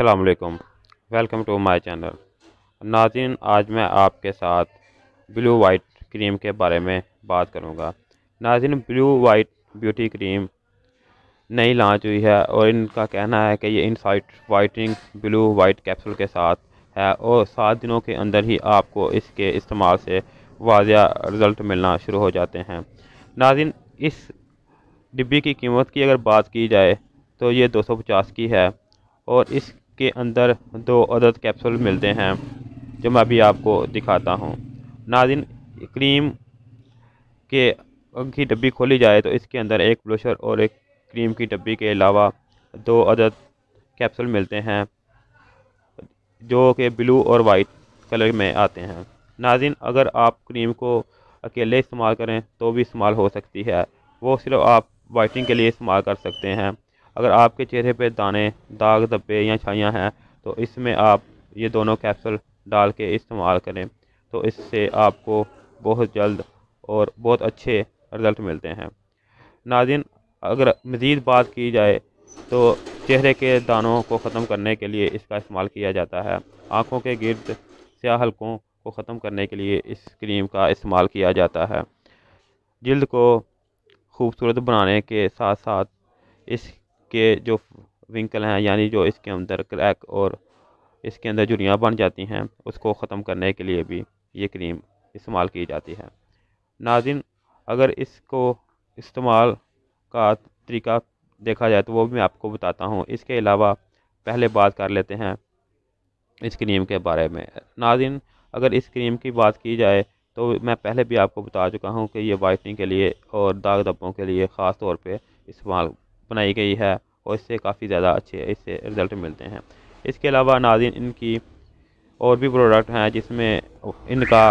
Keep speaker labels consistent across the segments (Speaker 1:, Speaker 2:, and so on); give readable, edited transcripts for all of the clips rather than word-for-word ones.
Speaker 1: السلام علیکم، welcome to my channel. ناظرین، آج میں آپ کے ساتھ بلیو وائٹ کریم کے بارے میں بات کروں گا۔ ناظرین، بلیو وائٹ بیوٹی کریم نئی لانچ ہوئی ہے اور ان کا کہنا ہے کہ یہ insight whitening blue white capsule کے ساتھ ہے اور 7 دنوں کے اندر ہی آپ کو اس کے استعمال سے واضح رزلٹ ملنا شروع ہو جاتے ہیں۔ ناظرین، اس ڈبی کی قیمت کی اگر بات کی جائے تو یہ 250 کی ہے اور اس کے اندر 2 عدد کیپسول ملتے ہیں جو میں ابھی آپ کو دکھاتا ہوں۔ ناظرین، کریم کی ڈبی کھولی جائے تو اس کے اندر ایک بلوشر اور ایک کریم کی ڈبی کے علاوہ 2 عدد کیپسول ملتے ہیں جو کہ بلو اور وائٹ کلر میں آتے ہیں۔ ناظرین، اگر آپ کریم کو اکیلے استعمال کریں تو بھی استعمال ہو سکتی ہے، وہ صرف آپ وائٹنگ کے لیے استعمال کر سکتے ہیں۔ اگر آپ کے چہرے پہ دانے، داغ دھبے یا چھائیاں ہیں تو اس میں آپ یہ دونوں کیپسول ڈال کے استعمال کریں تو اس سے آپ کو بہت جلد اور بہت اچھے رزلٹ ملتے ہیں۔ ناظرین، اگر مزید بات کی جائے تو چہرے کے دانوں کو ختم کرنے کے لیے اس کا استعمال کیا جاتا ہے۔ آنکھوں کے گرد سیاہ حلقوں کو ختم کرنے کے لیے اس کریم کا استعمال کیا جاتا ہے۔ جلد کو خوبصورت بنانے کے ساتھ ساتھ اس کے جو ونکل ہیں، یعنی جو اس کے اندر کریک اور اس کے اندر جھریاں بن جاتی ہیں، اس کو ختم کرنے کے لیے بھی یہ کریم استعمال کی جاتی ہے۔ ناظرین، اگر اس کو استعمال کا طریقہ دیکھا جائے تو وہ بھی میں آپ کو بتاتا ہوں۔ اس کے علاوہ پہلے بات کر لیتے ہیں اس کریم کے بارے میں۔ ناظرین، اگر اس کریم کی بات کی جائے تو میں پہلے بھی آپ کو بتا چکا ہوں کہ یہ وائٹنگ کے لیے اور داغ دھبوں کے لیے خاص طور پہ استعمال بنائی گئی ہے اور اس سے کافی زیادہ اچھے اس سے رزلٹ ملتے ہیں۔ اس کے علاوہ ناظرین، ان کی اور بھی پروڈکٹ ہیں جس میں ان کا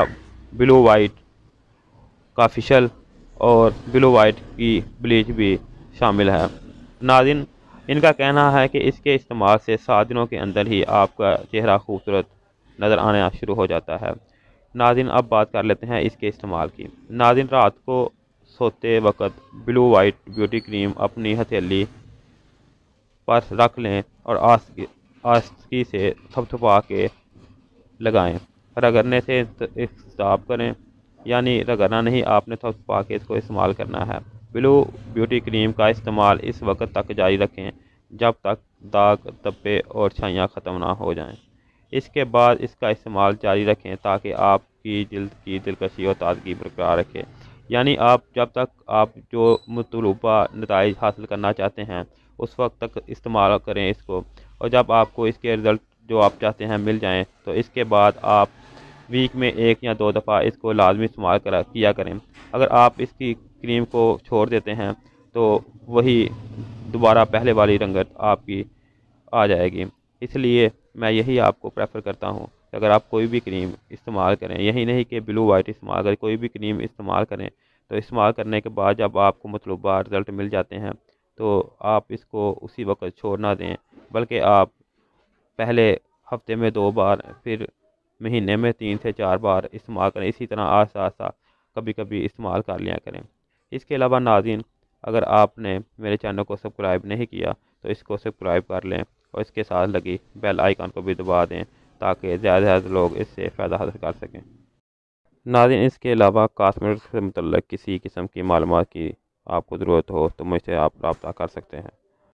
Speaker 1: بلو وائٹ کا فیشل اور بلو وائٹ کی بلیچ بھی شامل ہے۔ ناظرین، ان کا کہنا ہے کہ اس کے استعمال سے 7 دنوں کے اندر ہی آپ کا چہرہ خوبصورت نظر آنا شروع ہو جاتا ہے۔ ناظرین، اب بات کر لیتے ہیں اس کے استعمال کی۔ ناظرین، رات کو سوتے وقت بلو وائٹ بیوٹی کریم اپنی ہتھیلی پر رکھ لیں اور آہستگی سے تھپتھپا کے لگائیں۔ رگڑنے سے احتساب کریں، یعنی رگڑنا نہیں، آپ نے تھپتھپا کے اس کو استعمال کرنا ہے۔ بلو بیوٹی کریم کا استعمال اس وقت تک جاری رکھیں جب تک داغ دھبے اور چھائیاں ختم نہ ہو جائیں۔ اس کے بعد اس کا استعمال جاری رکھیں تاکہ آپ کی جلد کی دلکشی اور تازگی برقرار رکھے، یعنی جب تک آپ جو مطلوبہ نتائج حاصل کرنا چاہتے ہیں اس وقت تک استعمال کریں اس کو، اور جب آپ کو اس کے رزلٹ جو آپ چاہتے ہیں مل جائیں تو اس کے بعد آپ ویک میں 1 یا 2 دفعہ اس کو لازمی استعمال کیا کریں۔ اگر آپ اس کی کریم کو چھوڑ دیتے ہیں تو وہی دوبارہ پہلے والی رنگت آپ کی آ جائے گی۔ اس لیے میں یہی آپ کو پریفر کرتا ہوں کہ اگر آپ کوئی بھی کریم استعمال کریں، یہی نہیں کہ بلو وائٹ استعمال کریں، کوئی بھی کریم استعمال کریں تو استعمال کرنے کے بعد جب آپ کو مطلوبہ رزلٹ مل جاتے ہیں تو آپ اس کو اسی وقت چھوڑ نہ دیں، بلکہ آپ پہلے ہفتے میں 2 بار، پھر مہینے میں 3 سے 4 بار استعمال کریں۔ اسی طرح آہستہ آہستہ کبھی کبھی استعمال کر لیا کریں۔ اس کے علاوہ ناظرین، اگر آپ نے میرے چینل کو سبسکرائب نہیں کیا تو اس کو سبسکرائب کر لیں اور اس کے ساتھ لگی بیل آئیکن کو بھی دبا دیں تاکہ زیادہ سے زیادہ لوگ اس سے فائدہ حاصل کر سکیں۔ ناظرین، اس کے علاوہ کاسمیٹکس سے متعلق کسی قسم کی معلومات کی آپ کو ضرورت ہو تو مجھ سے آپ رابطہ کر سکتے ہیں۔